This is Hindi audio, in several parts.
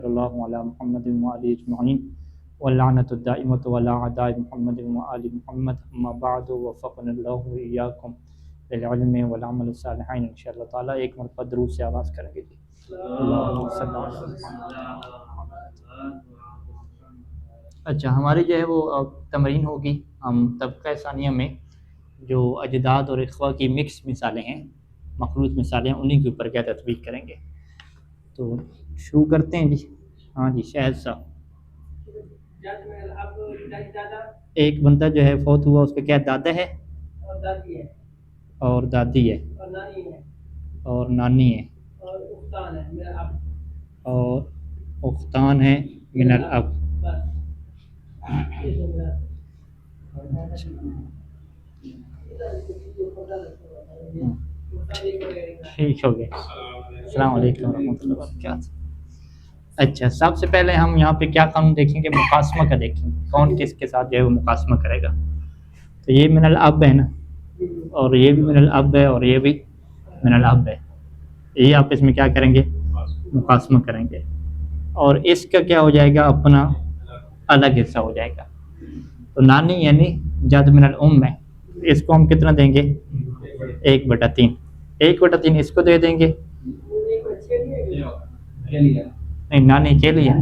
सल्लल्लाहु अला मुहम्मदिन व आलिहि अजमईन व लानतु दाइमतु अला अदाइ मुहम्मदिन व आलि मुहम्मद अम्मा बअदु वफ़क़नल्लाहु व इय्याकुम लिल इल्मि वल अमल सालिहीन। इंशाअल्लाह ताला एक मरतबा दुरूद से आगाज़ करेंगे जी। अल्लाहुम्मा सल्लि अला मुहम्मद। अच्छा, हमारी जो है वो तमरीन होगी, हम तबक़ा सानिया में जो अजदाद और इख़वा की मिक्स मिसालें हैं, मखलूत मिसालें हैं, उन्हीं के ऊपर क्या तत्वीक करेंगे। तो शुरू करते हैं जी। हाँ जी, शाहिद साहब। एक बंदा जो है फौत हुआ, उसका क्या दादा है और दादी है और नानी है और उख्तान है मिनल अब। ठीक हो गया। अस्सलाम वालेकुम रहमतुल्लाहि व बरकातहू। अच्छा, सबसे पहले हम यहाँ पे क्या कानून देखेंगे, मुकासमा का देखेंगे, कौन किसके साथ जो है वो मुकासमा करेगा। तो ये मिनल अब है ना, और ये भी मिनल अब है और ये भी मिनल अब है, ये आपस में क्या करेंगे, मुकासमा करेंगे। और इसका क्या हो जाएगा, अपना अलग हिस्सा हो जाएगा। तो नानी यानी जद मिनल उम्म है, इसको हम कितना देंगे, 1/3। 1/3 इसको दे देंगे, नहीं नानी के लिए।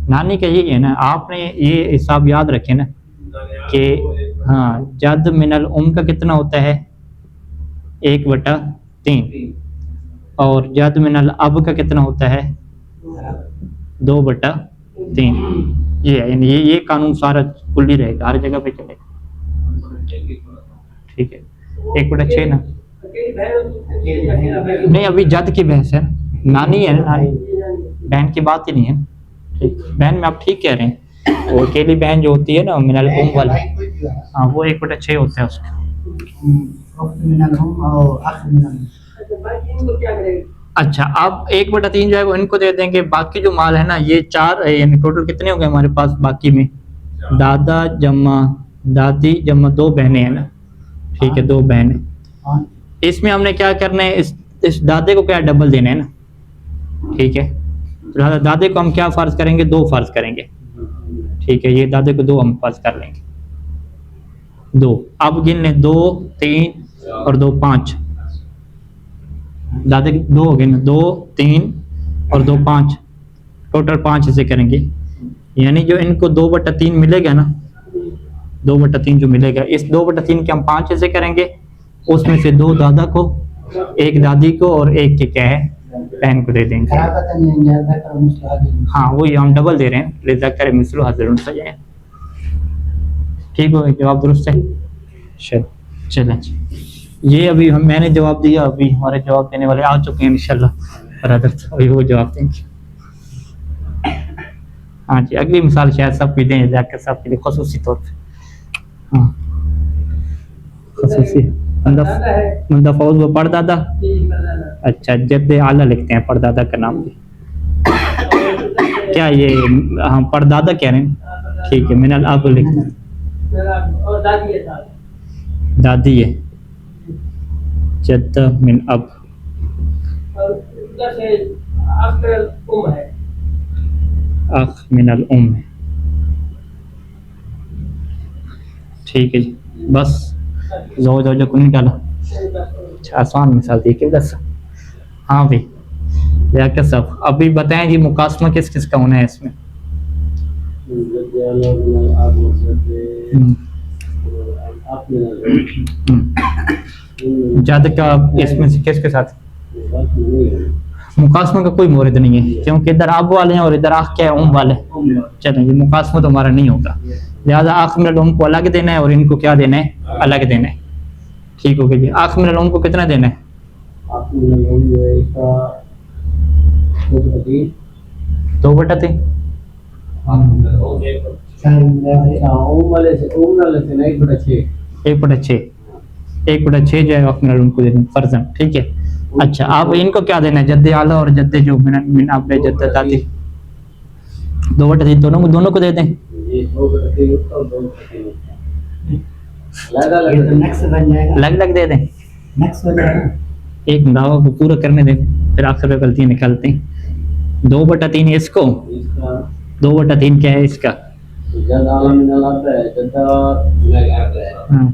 नानी का यही है ना, आपने ये हिसाब याद रखे ना कि हाँ, जद मिनल उम्म का कितना होता है, 1/3, और जद मिनल अब का कितना होता है, 2/3। ये है, यानी ये कानून सारा कुल्ली रहेगा, हर जगह पे चलेगा। ठीक है, 1/6 ना, नहीं अभी जद की बहस है, नानी है ना, नानी, बहन की बात ही नहीं है। ठीक, बहन में आप ठीक कह रहे हैं, वो अकेली बहन जो होती है ना मिनल उम्म वाली, हाँ वो 1/6 होता है उसका। अच्छा, अब 1/3 जो है वो इनको दे देंगे। बाकी जो माल है ना, ये 4 यानी टोटल कितने हो गए हमारे पास बाकी में, दादा जमा दादी जमा 2 बहनें हैं ना। ठीक है, 2 बहनें। इसमें हमने क्या करना है, इस दादे को क्या डबल देना है ना। ठीक है, तो दादे को हम क्या फ़र्ज करेंगे, 2 फ़र्ज करेंगे। ठीक है, ये दादे को 2 हम फ़र्ज कर लेंगे, 2। अब गिन लें, 2 3 और 2 5, दादे के 2 हो गए ना, 2 3 और 2 5, टोटल 5 ऐसे करेंगे। यानी जो इनको 2/3 मिलेगा ना, 2/3 जो मिलेगा, इस 2/3 के हम 5 ऐसे करेंगे, उसमें से 2 दादा को, 1 दादी को और 1 के क्या है, बहन को दे देंगे। हाँ वही हम डबल दे रहे हैं, लिज़्ज़कर मिस्लु हज़्ज़िल उन्सयैन। ठीक हो, जवाब दुरुस्त है। चलें, ये अभी मैंने जवाब दिया, अभी हमारे जवाब देने वाले आ चुके हैं इंशाल्लाह बरादर, तो अभी वो जवाब देंगे। हाँ जी, अगली मिसाल शायद सब भी दें, जाकर सब के लिए खसूसी तौर पर। हाँ खसूसी बंदा फौज वो पड़दादा। अच्छा, जद्दे आला लिखते हैं पड़दादा का नाम भी। क्या ये, हाँ पड़दादा कह रहे हैं। ठीक है, मिनल अब लिखते हैं, दादी है, जद्दा मिन अब, अख मिनल उम्म है। ठीक है जी, बस जो को नहीं डाला। अच्छा, आसान मिसाल दी कि बस। हाँ भाई क्या सब अभी बताएं जी, मुकासमा किस किस का होना है इसमें। जद का इसमें से किसके साथ मुकासमा का कोई मोरिद नहीं है, क्योंकि इधर अब वाले हैं और इधर आख क्या है, उम वाले। चलें, ये मुकासमा तो हमारा नहीं होगा, लिहाजा आख मिनल उम को अलग देना है और इनको क्या देना है, अलग देना है। ठीक हो गया जी। आख मिनल उम को कितना देना है, 2/3। 1/6 जो है आख मिनल उम को देना फर्जन। ठीक है, अच्छा अब इनको क्या देना है, जद्दे आला और जद्दे जो मिन अब जद्दे दादी, 2/3 दोनों को दे दें। अलग अलग दे दें, एक दावा को पूरा करने दें, फिर आखिर में गलतियाँ निकालते हैं। 2/3 इसको, 2/3 क्या है इसका? हाँ,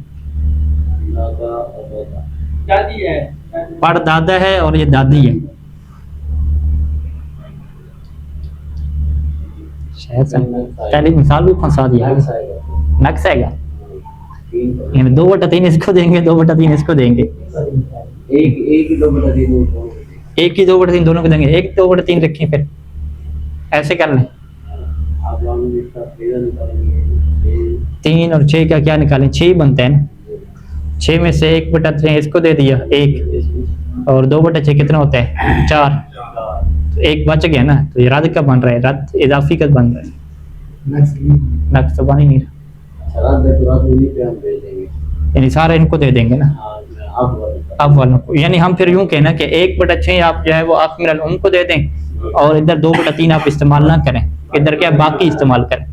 परदादा है और ये दादी है। शायद पहले मिसाल भी फंसा दिया, नक्स आएगा। 2/3 इसको देंगे, 2/3 इसको देंगे, एक ही 2/3 एक ही 2/3 दोनों को देंगे। एक 2/3 रखें, फिर ऐसे कर लें। 3 और 6 का क्या निकालें? 6 बनते हैं ना। 6 में से 1/3 इसको दे दिया, 1, और 2/6 कितना होता है? 4। तो 1 बच गया ना, तो ये रद्द का बन रहा है, रद्द इजाफी का बन रहा है, नक्स तो बन ही नहीं रहा। यानी सारे इनको दे देंगे ना अब वालों को। यानी हम फिर यूं कहना कि 1/6 आप जो है वो आखिर उनको दे दें, और इधर 2/3 आप इस्तेमाल ना करें, इधर क्या बाकी इस्तेमाल करें,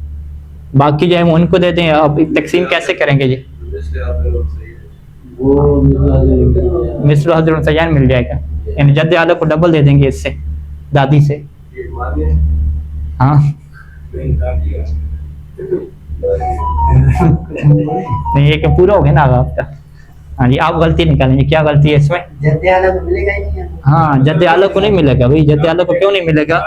बाकी जो है वो उनको दे दें। आप तकसीम कैसे करेंगे जी? मिस्र हजर सयान मिल जाएगा, यानी जद्द आला को डबल दे देंगे इससे, दादी से। हाँ नहीं, ये क्या पूरा हो गया ना आपका? हाँ जी, आप गलती निकालेंगे, क्या गलती है इसमें? जद्दे आला को मिलेगा ही नहीं। हाँ, जद्दे आला को नहीं मिलेगा भाई। जद्दे आला को क्यों नहीं मिलेगा?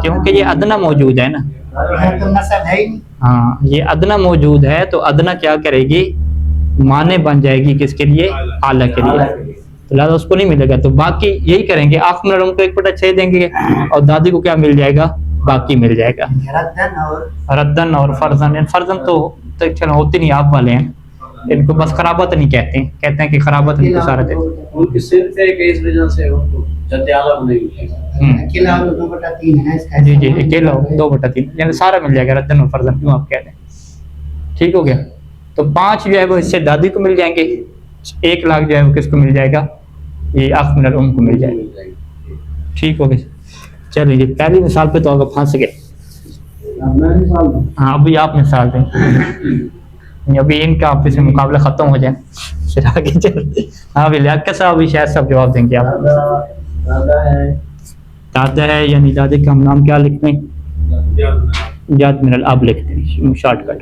क्योंकि ये अदना मौजूद है ना। तो नसब है ही नहीं। हाँ, ये अदना मौजूद है, तो अदना क्या करेगी? माने बन जाएगी किसके लिए? आला के लिए, तो लिहाजा उसको नहीं मिलेगा। तो बाकी यही करेंगे, आखिर उनको 1/6 देंगे, और दादी को क्या मिल जाएगा? बाकी मिल जाएगा। रद्दन और फर्जन, फर्जन तो चलो होते नहीं, आप वाले हैं, इनको बस खराबत नहीं कहते हैं, कहते हैं कि खराबत इनको सारा देते हैं। उनकी सिर्फ एक इस वजह से उनको जद्दे आला को नहीं मिलेगा। अकेला 2/3 है इसका। जी जी, अकेला 2/3, यानी सारा मिल जाएगा, रद्दन और फर्जन क्यों आप कह रहे हैं। ठीक हो गया। तो 5 जो है वो इससे दादी को मिल जाएंगे, 1 लाख जो है वो किसको मिल जाएगा? ये आखिर उनको मिल जाएगा। ठीक हो गया। चलिए जी, पहली मिसाल पे तो अगर फंस गए। हाँ, अभी आप मिसाल दें, अभी इनका आपस में मुकाबला खत्म हो जाए, फिर आगे चलते। हाँ भी लियाकत साहब अभी शायद सब जवाब देंगे आप। दादा है, यानी दादे का हम नाम क्या लिखते हैं? जाद मिनल अब लिखते हैं, शॉर्टकट।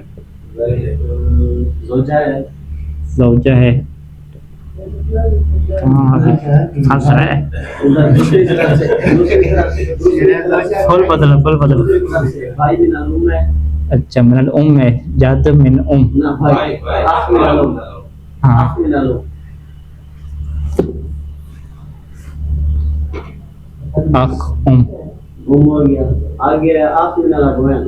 ज़ौजा है, कहाँ अभी फंस रहा है? फुल बदला। अच्छा, मिनल उम है, जाद मिन उम। हाँ, अख उम हो गया। आगे आप मिनल अबवैन,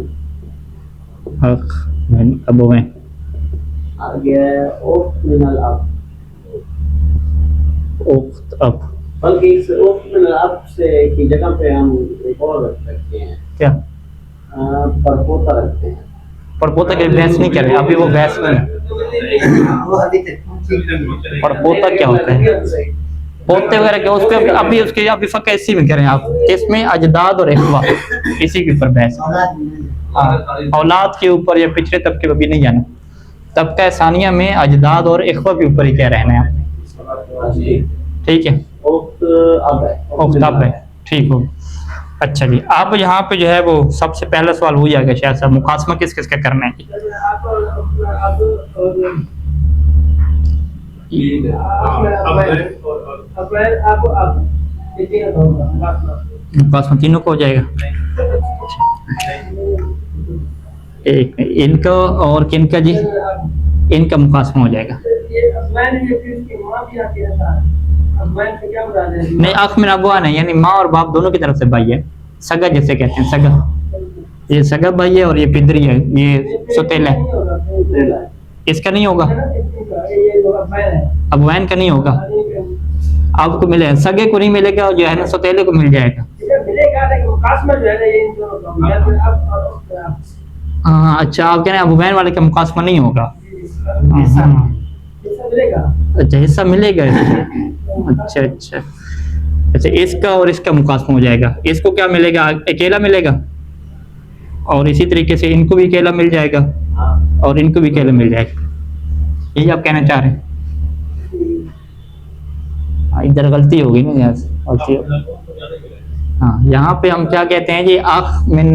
अख मिन अबवैन, आगे उख्त मिनल अब, उख्त अब। बल्कि इस उख्त मिनल अब से की जगह पे हम एक और रख सकते हैं, क्या? परपोता रखते हैं। परपोता की बहस नहीं कर रहे अभी, वो बहस नहीं है। परपोता क्या होता है? पोते वगैरह क्या, उस पर अभी उसके अभी फक इसी में करें आप, इसमें अजदाद और इख्वा, इसी के ऊपर बहस। हाँ, औलाद के ऊपर या पिछले तबके पे भी नहीं जाना, तबका सानिया में अजदाद और इख्वा के ऊपर ही क्या रहना है आपने। ठीक है, उख्त अब है। ठीक हो। अच्छा जी, आप यहाँ पे जो है वो सबसे पहला सवाल हो जाएगा शायद साहब, मुकासमा किस किस का करना है? मुकासमा तीनों को हो जाएगा। एक इनका और किनका जी? इनका मुकासमा हो जाएगा। नहीं, आँख में अबुआ नहीं, यानी माँ और बाप दोनों की तरफ से भाई है, सगा जिसे कहते हैं, सगा। ये सगा भाई है और ये पिदरी है, ये सुतेला है। इसका नहीं होगा, अबुआन का नहीं होगा, आपको मिलेगा, सगे को नहीं मिलेगा, और जो है ना सुतेले को मिल जाएगा। हाँ अच्छा, आप कह रहे हैं अबुआन वाले का मुकासमा नहीं होगा। अच्छा, हिस्सा मिलेगा इसको। अच्छा अच्छा अच्छा, इसका और इसका मुकासमा हो जाएगा। इसको क्या मिलेगा? अकेला मिलेगा, और इसी तरीके से इनको भी अकेला मिल जाएगा, और इनको भी अकेला मिल जाएगा। यही आप कहना चाह रहे हैं? हाँ, इधर गलती होगी ना, यहाँ से गलती हो। हाँ, यहाँ पे हम क्या कहते हैं जी, आख मिन,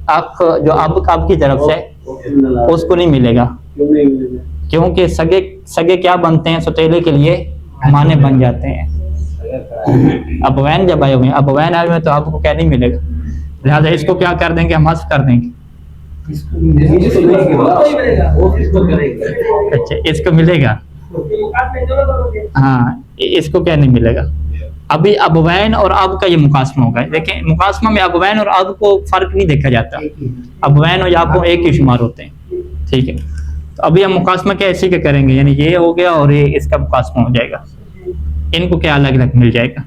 आख जो अब की तरफ से उसको नहीं मिलेगा, क्यों नहीं मिलेगा? क्योंकि सगे सगे क्या बनते हैं, सौतेले के लिए माने बन जाते हैं। अब वैन जब आए हुए हैं, अब वैन आए हुए हैं तो आपको क्या नहीं मिलेगा, लिहाजा इसको क्या कर देंगे, हम हस्फ कर देंगे। इसको नहीं मिलेगा, वो किसको करेंगे? अच्छा, इसको मिलेगा, हाँ, इसको क्या नहीं मिलेगा। अभी अबवैन और अब का ये मुकासमा होगा। देखिए, मुकासमा में अबवैन और अब को फर्क नहीं देखा जाता, अबवैन और अब को एक ही शुमार होते हैं, ठीक है। तो अभी हम मुकासमा क्या इसी के करेंगे, यानी ये हो गया और ये इसका मुकासमा हो जाएगा, इनको क्या अलग अलग मिल जाएगा।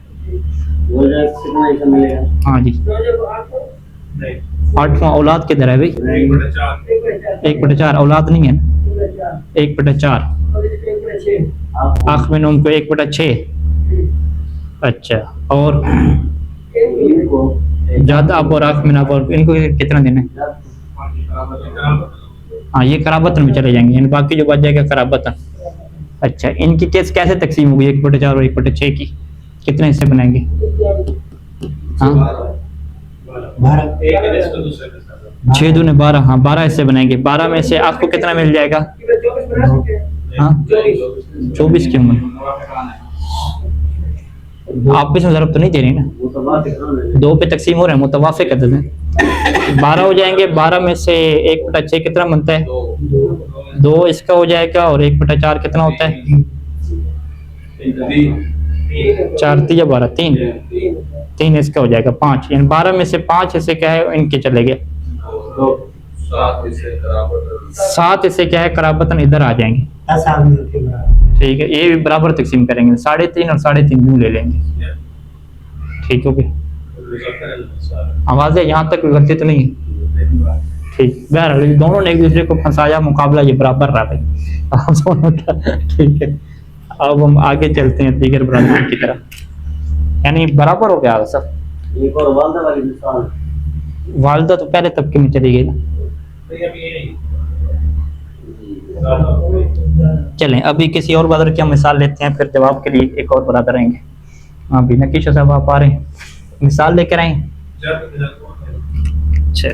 हाँ जी, 8वां औलाद किधर है भाई, 1/4 औलाद नहीं है ना, 1/4 आख में उनको 1/6। अच्छा, और ज्यादा अब और आख में अब और इनको कितना देना है। हाँ, ये कराबतन में चले जाएंगे, यानी बाकी जो बच जाएगा कराबतन। अच्छा, इनकी केस कैसे तकसीम होगी, 1/4 और 1/6 की कितने हिस्से बनाएंगे। हाँ, 6 दूने 12, हाँ 12 हिस्से बनाएंगे। 12 में से आपको कितना मिल जाएगा। हाँ, 24 की उम्र। आप इसमें ज़रूरत तो नहीं दे रही ना, 2 पे तकसीम हो रहे हैं, मुतवाफिक अदद है। 12 हो जाएंगे, 12 में से 1/6 कितना बनता है, 2 इसका हो जाएगा, और 1/4 कितना होता है, 4 3 12 3 इसका हो जाएगा 5, यानी 12 में से 5 हिस्से क्या है इनके चले गए, 7 हिस्से क्या है कराबतन इधर आ जाएंगे, ठीक है। ये भी बराबर तकसीम करेंगे, 3.5 और 3.5 यूं ले लेंगे, ठीक हो गया। आवाज़ है, यहाँ तक गलती तो नहीं है, ठीक। बहरहाल दोनों ने एक दूसरे को फंसाया, मुकाबला ये बराबर रहा भाई आप दोनों का, ठीक है। अब हम आगे चलते हैं दीगर बरादरी की तरफ, यानी बराबर हो गया सब। एक और वालदा वाली मिसाल, वालदा तो पहले तबके में चली गई ना। चलें, अभी किसी और बरादर की हम मिसाल लेते हैं, फिर जवाब के लिए एक और बरादर आएंगे। हाँ भी, नकीशा साहब आप आ रहे हैं, मिसाल लेकर आए। अच्छा,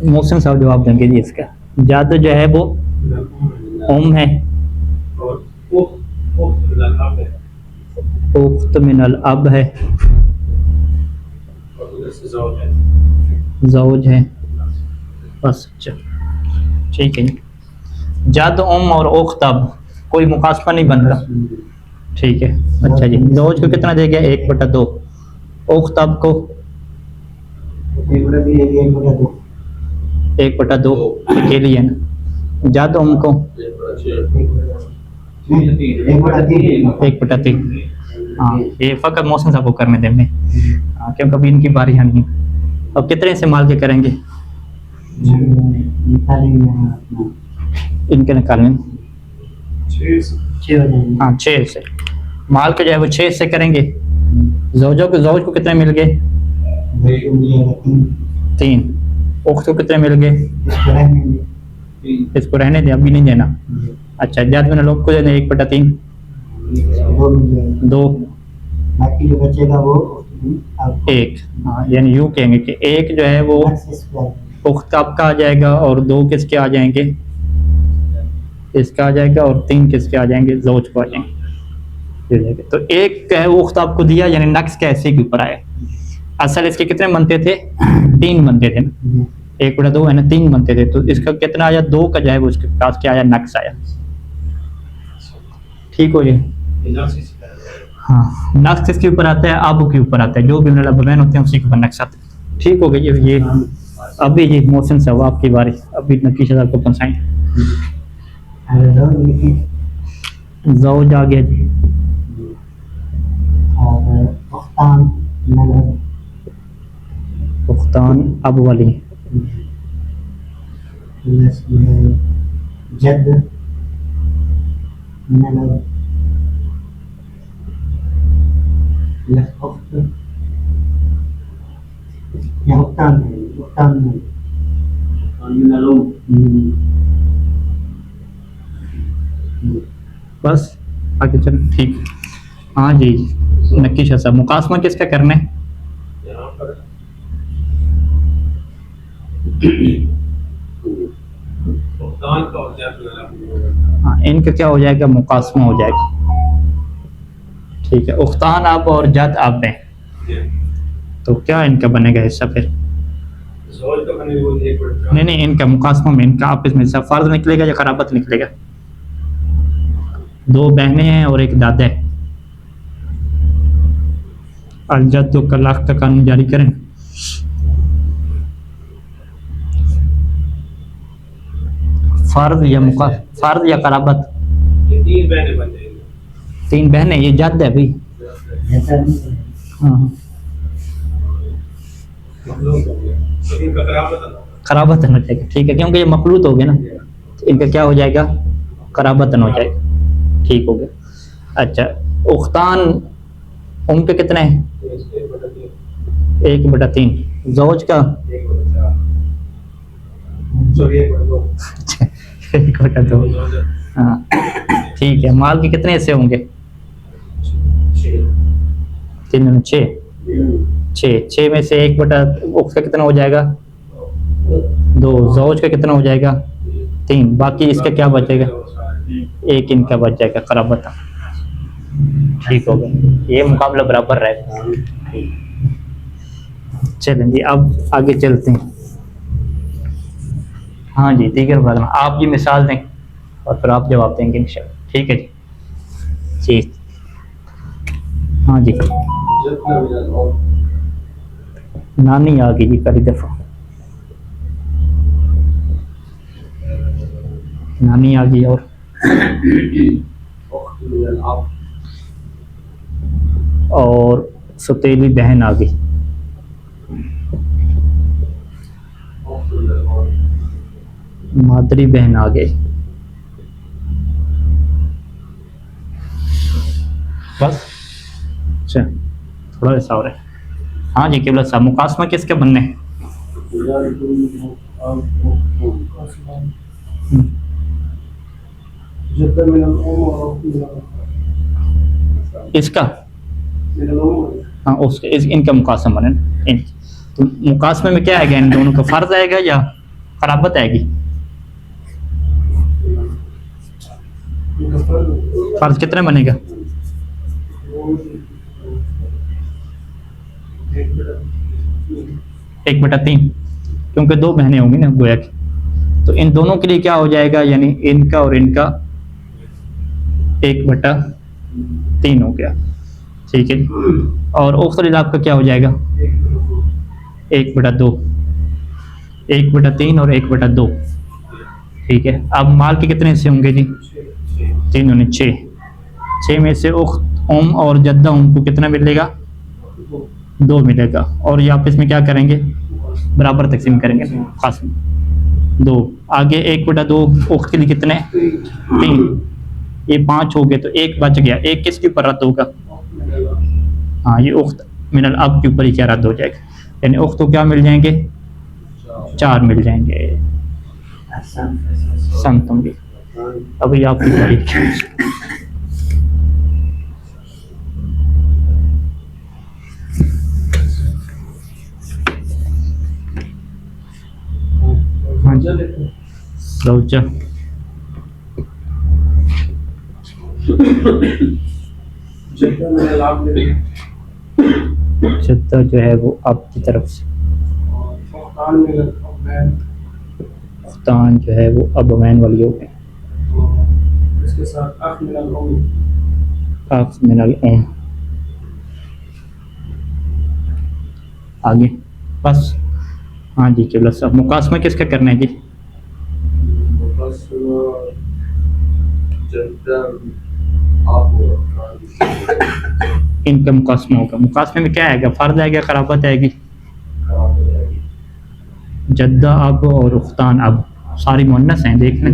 मोहसिन साहब जवाब देंगे जी इसका। जाद जो है वो ओम है, उख्त मिनल अब है, ज़ौज है, बस। अच्छा, ठीक है। जाद ओम और उख्त अब कोई मुकासमा नहीं बनता, ठीक है। अच्छा जी, ज़ौज को कितना दे गया, 1/2, उख्त अब को 1/2 अकेली है ना। जाद ओम को 1/3। हाँ, ये फ़कत मौसम साहब को करने देंगे, हाँ, क्योंकि अभी इनकी बारी नहीं। अब कितने इस्तेमाल के करेंगे, इनके निकालने, हाँ 6 से माल के जो है वो 6 से करेंगे। ज़ौज को कितने मिल गए, 3। उख्त को कितने मिल गए, इसको रहने दें, अभी नहीं देना। अच्छा, जाद में लोग को देना 1/3, 2, बाकी जो बचेगा वो 1। हाँ, यानी यूँ कहेंगे कि 1 जो है वो उख्त अब का आ जाएगा, और 2 किसके आ जाएंगे, इसका आ जाएगा, और 3 किसके आ जाएंगे, ज़ौज को आ जाएंगे। तो 1 है वो उख्त आपको दिया, यानी नक्स कैसे के ऊपर आया। असल इसके कितने बनते थे, 3 बनते थे ना, 1/2 है ना, 3 बनते थे, तो इसका कितना आया, 2 का जो है वो उसके पास क्या आया, नक्स आया, ठीक हो जी। हाँ, नक्स किसके ऊपर आता है, अब के ऊपर आता है, जो भी बहन होते हैं उसी के ऊपर नक्स आता है, ठीक हो गई ये। अभी ये मोहसिन साहब आपकी बारी, अभी नकीशा साहब को पहुंचाएं। ज़ौज आ गया जी, उख्तान अब वाली, जद बस आगे चल, ठीक। हाँ जी नक्की शाह साहब, मुकासमा किसका करना है? यहाँ पर भुगतान का हो जाए। हाँ इनका क्या हो जाएगा? मुकासमा हो जाएगा। ठीक है, उख्तान अब और जद अब है, तो क्या इनका बनेगा हिस्सा फिर? ज़ौज का बने वो एक बड़ा नहीं नहीं, इनका मुकासमा में इनका आपस में हिस्सा फर्ज निकलेगा या खराबत निकलेगा? दो बहनें हैं और एक दादा है। अलजद तो कलाक का कानून जारी करें। फर्ज या फर्ज या खराबत? ये तीन बहनें बन जाएंगी। तीन बहनें, ये जद है भाई। हाँ मखलूक हो गया तो इनका खराबत है। खराबतन हो जाएगा। ठीक है, क्योंकि ये मखलूत हो गया ना, तो इनका क्या हो जाएगा? खराबतन हो जाएगा। ठीक हो गया। अच्छा, उख्तान उनके कितने हैं? 1/3। ज़ौज का 1/2। हाँ ठीक है। माल के कितने हिस्से होंगे? 3 6 में से 1/, उसका कितना हो जाएगा? 2। ज़ौज का कितना हो जाएगा? 3। बाकी इसका क्या बचेगा? 1 इनका बच जाएगा खराबत। ठीक हो गया, ये मुकाबला बराबर रहेगा। चलें जी, अब आगे चलते हैं। हाँ जी, दीगर बात आप जी मिसाल दें और फिर आप जवाब देंगे इंशाल्लाह। ठीक है जी जी। हाँ जी, नानी आ गई जी पहली दफ़ा। नानी आ गई और सौतेली बहन आ गई। मादरी बहन आ गई। बस अच्छा, थोड़ा सा और है। हाँ जी केवल साहब, मुकासमा किसके बनने हैं? इसका हाँ उसके इनका मुकासमा बने। तो मुकासमे में क्या आएगा? इन दोनों का फर्ज आएगा या खराबत आएगी? फर्ज कितने बनेगा? 1/3, क्योंकि 2 बहनें होंगी ना गोया की। तो इन दोनों के लिए क्या हो जाएगा? यानी इनका और इनका 1/3 हो गया। ठीक है, और उख्तलिल आपका क्या हो जाएगा? 1/2। 1/3 और 1/2। ठीक है, अब माल के कितने हिस्से होंगे जी? 3 और 6। 6 में से उख्त उम और जद्दा उम को कितना मिलेगा? 2 मिलेगा। और ये आपस में क्या करेंगे? बराबर तकसीम करेंगे, खास 2। आगे 1/2 उख्त के लिए कितने? 3। ये 5 हो गए, तो 1 बच गया। 1 किसके ऊपर रद्द होगा? हाँ, ये उख्त मिनल अब के ऊपर ही क्या रद्द हो जाएगा? यानी उख्त को क्या मिल जाएंगे? 4 मिल जाएंगे। संतों भी अभी आपकी तारीख हाँ जी रोजा जद्दा जो है वो आपकी तरफ से, उख्तान जो है वो अब अमैन वाली हो गए। इसके साथ अख मिनल उम आगे बस। हाँ जी केवल साहब, मुकासमा किसका करना है जी? इनका मुकासमा होगा। मुकासमे में क्या आएगा? फर्ज आएगा, खराबत आएगी? जद्दा अब और उख्तान अब सारी मुन्नस हैं, देख लें।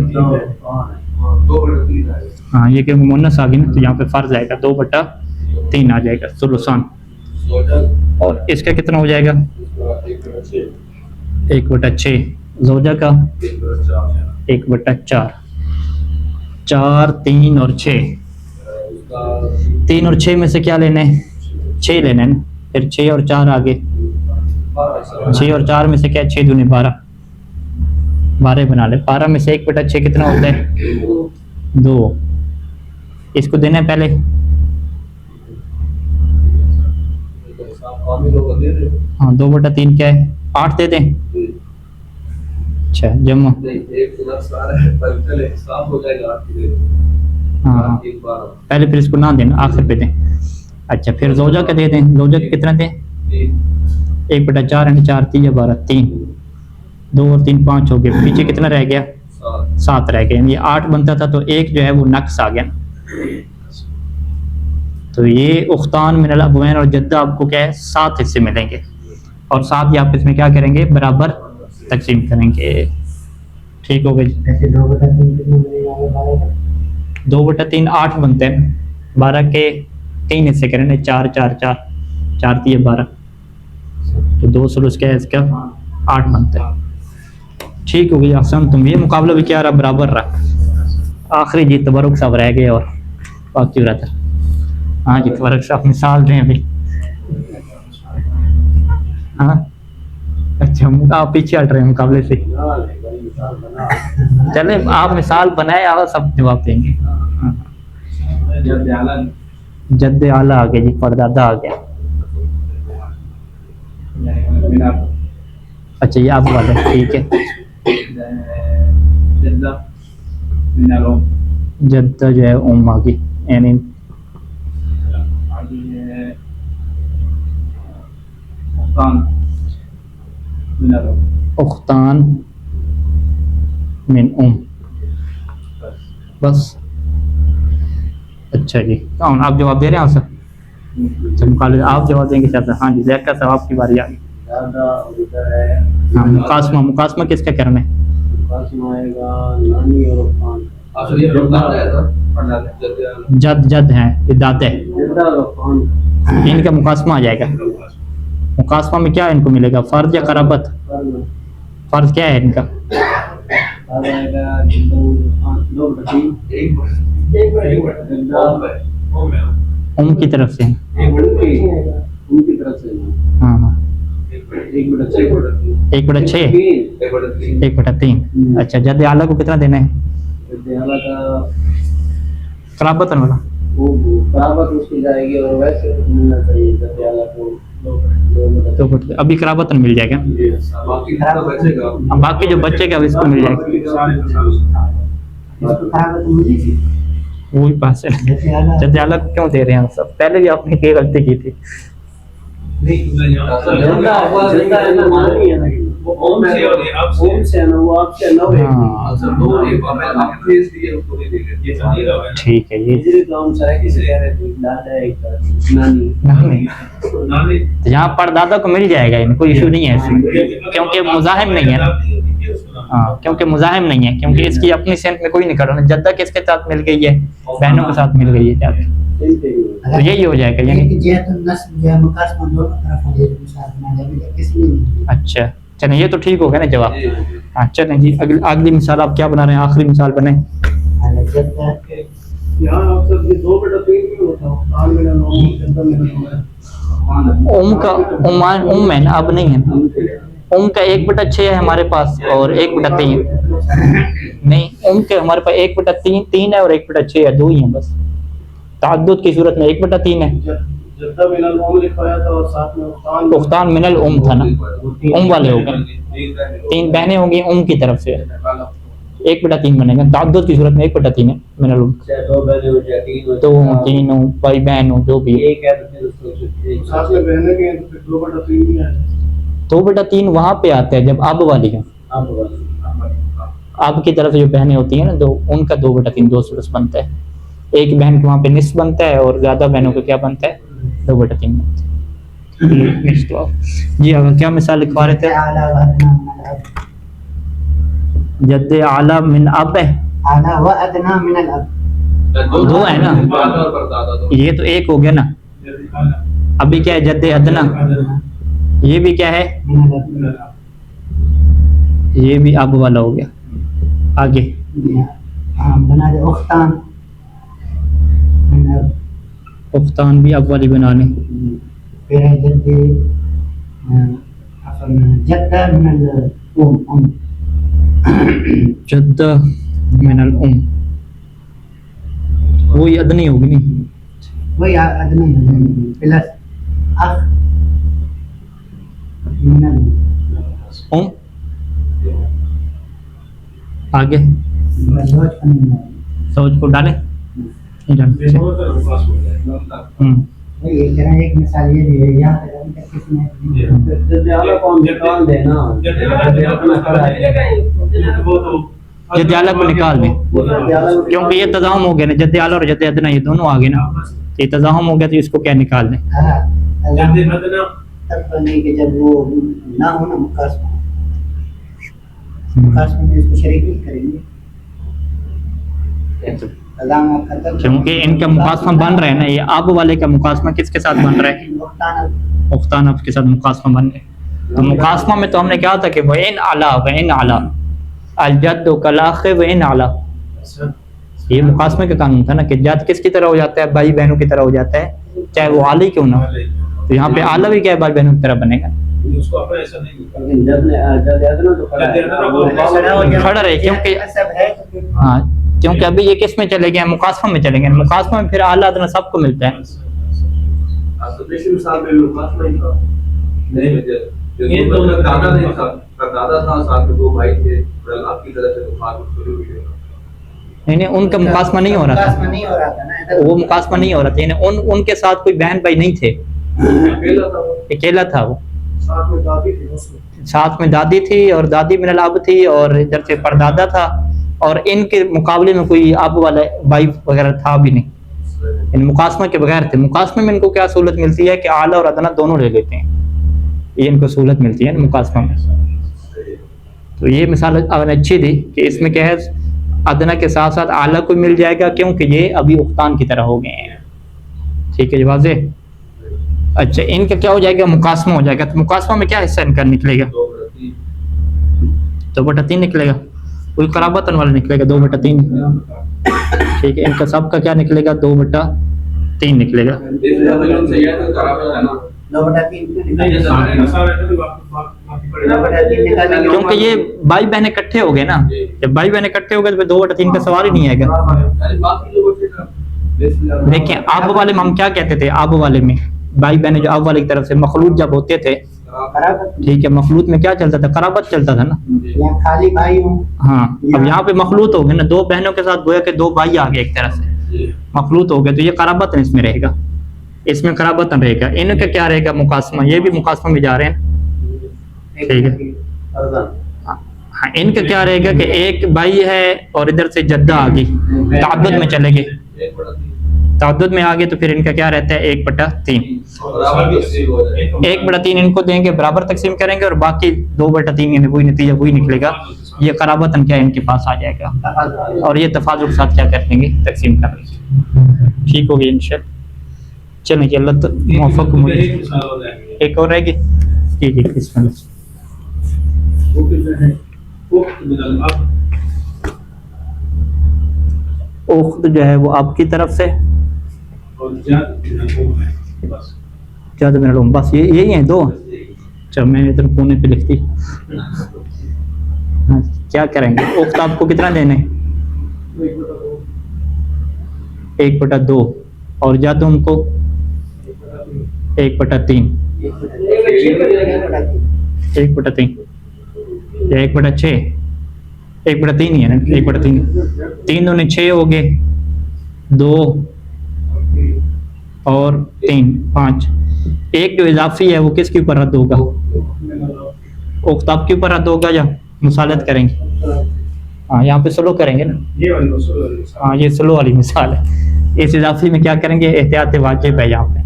हाँ ये क्योंकि मुन्नस आ गई ना, तो यहाँ पे फर्ज आएगा 2/3 आ जाएगा सुलुसान। और इसका कितना हो जाएगा? 1/6। ज़ौजा का 1/4। 4, 3 और 6 3 और 6 में से क्या लेने हैं? 6 लेने हैं ना। फिर 6 और 4 आगे, 6 और 4 में से क्या, 6 दूनी 12, 12 बना ले। 12 में से 1/6 कितना होता है? 2। इसको देना है पहले। हाँ 2/3 क्या है? 8 दे दें। अच्छा जमा। हाँ पहले फिर इसको ना देना, आखिर पे दें। अच्छा फिर जोजा का दे दें। जोजा का कितना दें? 1/4 यानी 4 3 12, 3, 2 और 3 5 हो गए। पीछे कितना रह गया? 7 रह गया। यानी 8 बनता था तो एक जो है वो नक्स आ गया। तो ये उख्तान मिनल अबवैन और जद्दा आपको क्या है? 7 हिस्से मिलेंगे और 7 ही आप इसमें क्या करेंगे? बराबर तकसीम करेंगे। ठीक हो गई। 2/3 8 बनते हैं। 12 के 3 हिस्से करेंगे। 4 4 4 4 3 12, तो 2 सुलुस क्या है इसका? 8 बनते हैं। ठीक हो गई। आसान। तुम ये मुकाबला भी क्या रहा? बराबर रहा। आखिरी जी तबरुक साहब रह गए और बाकी रहता। हाँ जी तबरुक साहब मिसाल दें अभी। हाँ अच्छा आप पीछे हट रहे हैं मुकाबले से। चले आप मिसाल बनाए, आप सब जवाब देंगे। जद्द आला आ गया जी, परदादा आ गया। अच्छा ये आप वाले ठीक है। जद्दा जो है उम आ गई, यानी उख्तान मिन उम, बस। अच्छा जी कौन आप जवाब दे रहे हैं? सर आप जवाब देंगे सर? हाँ जी जैक का सवाब की बारी आ गई। हाँ मुकासमा, मुकासमा किसका करना है? जद जद है ये दाते, इनका मुकासमा आ जाएगा। मुकासमा में क्या इनको मिलेगा? फर्ज या कराबत? फर्ज क्या है इनका? उम की तरफ से। हाँ हाँ 1/6 1/3। अच्छा जद आला को कितना देना है? कराबतन वाला उसकी जाएगी और वैसे मिलना चाहिए जद आला को। तो अभी कराबतन मिल जाएगा। बाकी जो बचेगा इसको मिल जाएगा। वही पास है। जद्याला को क्यों दे रहे हैं सब? पहले भी आपने क्या गलती की थी? ठीक है ये यहाँ परदादा को मिल जाएगा, इनको इशू नहीं है क्योंकि मुजाहिम नहीं है ना। हाँ क्योंकि मुजाहिम नहीं है, क्योंकि इसकी अपनी सेंट में कोई नहीं कर रहा। जद्दा किसके साथ मिल गई है? बहनों के साथ मिल गई है जाके, तो यही हो जाएगा। यानी अच्छा चलें ये तो ठीक हो गया ना जवाब। हाँ चलें जी अगली मिसाल आप क्या बना रहे हैं? आखिरी मिसाल बने। उम का उम है ना, अब नहीं है। उम का 1/6 है हमारे पास और 1/3 नहीं। उम के हमारे पास 1/3 है और 1/6 है, 2 ही है बस। ताद्दुद की सूरत में 1/3 है। उख्तान मिनल उम था ना, उम वाले हो गए। 3 बहनें होंगी उम की तरफ से, 1/3 बनेगा। ताद्दुद की सूरत में 1/3 है मिनल उम। 2 3 भाई बहन हो जो भी। 2/3 वहां पे आता है जब अब वाली है। अब की तरफ जो बहनें होती हैं ना, तो उनका 2/3 2 सुलुस बनता है। एक बहन के वहां पे निस्फ बनता है और ज्यादा बहनों का क्या बनता है? 2/3 बनता है। जी अगर क्या मिसाल लिखवा रहे थे? जद्दे आला मिन अब है, आला व अदना मिनल अब। 2 है ना, ये तो 1 हो गया ना। अभी क्या है? जद्दे अदना। ये भी क्या है? ये भी अब वाला हो गया। आगे बना दे उख्तान उख्तान भी अव्वली बना लें। फिर है जद्दे जद्दा मिनल उम जद्दा मिनल उम, वही अदनी होगी नहीं, वही आदमी प्लस अख मिनल उम आगे मजबूत करना सोच को डालें। बेहोश और मुकास हो जाए। वही एक तरह एक मिसाल ये भी है, यहाँ पे अभी तक किसी ने जद्याला को निकाल देना, जद्याला को निकाल दें, क्योंकि ये तज़ाहुम हो गया ना, जद्याला और जद्द अदना ये दोनों आ गए ना, ये तज़ाहुम हो गया तो इसको क्या निकाल दें। जद्दे अदना तब नहीं कि जब वो ना हो ना मुकासमा में इसको शरीक नहीं करेंगे, अदाम खत्म क्योंकि इनका मुकासमा बन रहा है ना, ये अब वाले का मुकासमा किसके साथ बन रहा है, मुख्तान अब के साथ मुकासमा बन रहा है। तो मुकासमा में तो हमने कहा था कि वह इन आला व इन आला अल-जद्दु कल-अख़ व इन आला, ये मुकासमे का कानून था ना कि जद किसकी तरह हो जाता है, भाई बहनों की तरह हो जाता है, चाहे वो आली क्यों ना। तो यहाँ पे आला भी क्या है, भाई बहनों की तरह बनेगा, उसको अपना ऐसा नहीं करना। लेकिन जद अदना तो खड़ा रहे, क्योंकि सब है हाँ, क्योंकि अभी ये किस में चले गए, मुकासमा में चले गए, मुकासमा में फिर आला अदना सबको मिलता है। तो पिछले साल में मुकासमा ही था नहीं, ये तो दादा नहीं था, दादा था, साथ में 2 भाई थे, आपकी तरह से तो खास शुरू हुई है। नहीं उनका मुकासमा नहीं हो रहा मुकासमा था, नहीं हो रहा था ना, वो मुकासमा नहीं हो रहा था, यानी उनके साथ कोई बहन भाई नहीं थे, अकेला था वो, अकेला था वो, साथ में दादी थी उसमें। साथ में दादी थी और दादी मिनल अब थी और इधर से परदादा था, और इनके मुकाबले में कोई अब वाला भाई वगैरह था भी नहीं, इन मुकासमा के बगैर थे। मुकासमे में इनको क्या सहूलत मिलती है कि आला और अदना दोनों ले लेते हैं, ये इनको सहूलत मिलती है मुकासमा में। तो ये मिसाल अच्छी थी कि इसमें क्या है, अदना के साथ साथ आला को मिल जाएगा, क्योंकि ये अभी उख्तान की तरह हो गए हैं। ठीक है जी, वाज़ेह। अच्छा, इनका क्या हो जाएगा, मुकासमा हो जाएगा। तो मुकासमा में क्या हिस्सा इनका निकलेगा, 2/3 निकलेगा, कोई कराबतन वाला निकलेगा 2/3। ठीक है, इनका सबका क्या निकलेगा, 2/3 निकलेगा। क्योंकि ये भाई बहन इकट्ठे हो गए ना, जब भाई बहन इकट्ठे हो गए तो 2/3 का सवाल ही नहीं आएगा। देखिए अब वाले में हम क्या कहते थे, अब वाले में भाई बहन जो अब वाले की तरफ से मखलूत जब होते थे, ठीक है, मखलूत में क्या चलता था, कराबत चलता था ना, यहाँ खाली भाई हूँ। हाँ, अब यहाँ पे मखलूत हो गए ना, 2 बहनों के साथ गोया के 2 भाई आ गए, एक तरह से मखलूत हो गए, तो ये कराबतन इसमें रहेगा, इसमें कराबतन रहेगा। इनका क्या रहेगा, मुकासमा, ये भी मुकासमा में जा रहे हैं। ठीक है, हाँ, इनका क्या रहेगा कि एक भाई है और इधर से जद्दा आ गई, ताद्दुद में चले गए, ताद्दुद में आ गए, तो फिर इनका क्या रहता है, 1/3। 1/3 इनको देंगे, बराबर तकसीम करेंगे, और बाकी 2/3 यानी वही नतीजा वही निकलेगा, ये कराबतन क्या इनके पास आ जाएगा, और ये तफाजुल के साथ क्या कर देंगे, तकसीम कर देंगे। ठीक हो गई इंशाअल्लाह। चलें जी, अल्लाह मुवफ़्फ़क़ मुझे। एक और रहेगी जी जी, बिस्मिल्लाह। उख्त जो है वो आपकी तरफ से, ज़्यादा मिनट बस यही है 2। अच्छा, मैंने इधर कोने पे लिख दी। हाँ, क्या करेंगे, उख्त आपको कितना देने, 1/2, और ज़्यादा उनको 1/3, 1/3 या 1/6, 1/3 ही है ना, 1/3, 3 दूनी 6 हो गए, 2 और 3 5। एक जो इजाफी है वो किसके ऊपर रद्द होगा, उख्ताब के ऊपर रद्द होगा या मुसालत करेंगे। हाँ, यहाँ पे स्लो करेंगे ना, हाँ ये स्लो वाली मिसाल है। इस इजाफी में क्या करेंगे, एहतियात वाजिब है यहाँ पे।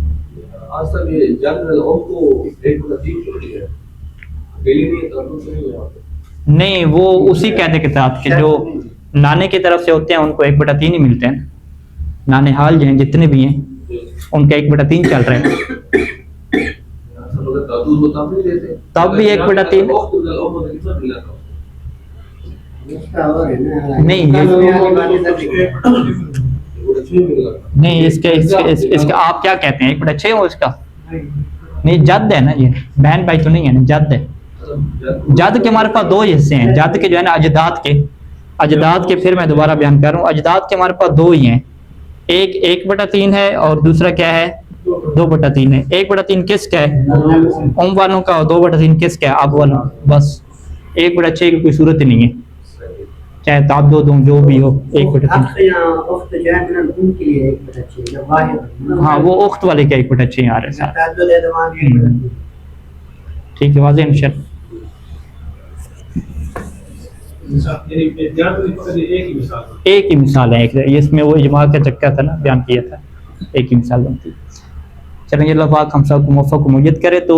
आज तक ये जनरल को 1/3 छोड़ी है, डेली नहीं तो नहीं, वो उसी कहते के तहत कि जो नाने की तरफ से होते हैं उनको 1/3 ही मिलते हैं, नाने हाल जो हैं जितने भी हैं उनका 1/3 चल रहे हैं, तब भी 1/3 नहीं, नहीं इसके आप क्या कहते हैं 1/6 हो इसका? नहीं जद है ना ये, बहन भाई तो नहीं है ना, जद है। जद के हमारे पास दो हिस्से हैं, जद के जो है ना अजदाद के फिर मैं दोबारा बयान कर रहा हूँ, अजदाद के हमारे पास दो ही हैं, एक 1/3 है और दूसरा क्या है 2/3 है। 1/3 किसका है? उम वालों का, और 2/3 किसका है? अब वालों। बस 1/6 की कोई सूरत ही नहीं है, चाहे ताब दो जो भी हो 1/3। हाँ वो उख्त वाले का 1/6 आ रहा है। ठीक है, वाज़ेह इंशाअल्लाह। एक ही मिसाल है, इसमें वो इजमा का चक्कर था ना, बयान किया था, एक ही मिसाल बनती है। चलेंगे, अल्लाह पाक हम सबको मुवफ़्फ़क़ मुय्यद करे। तो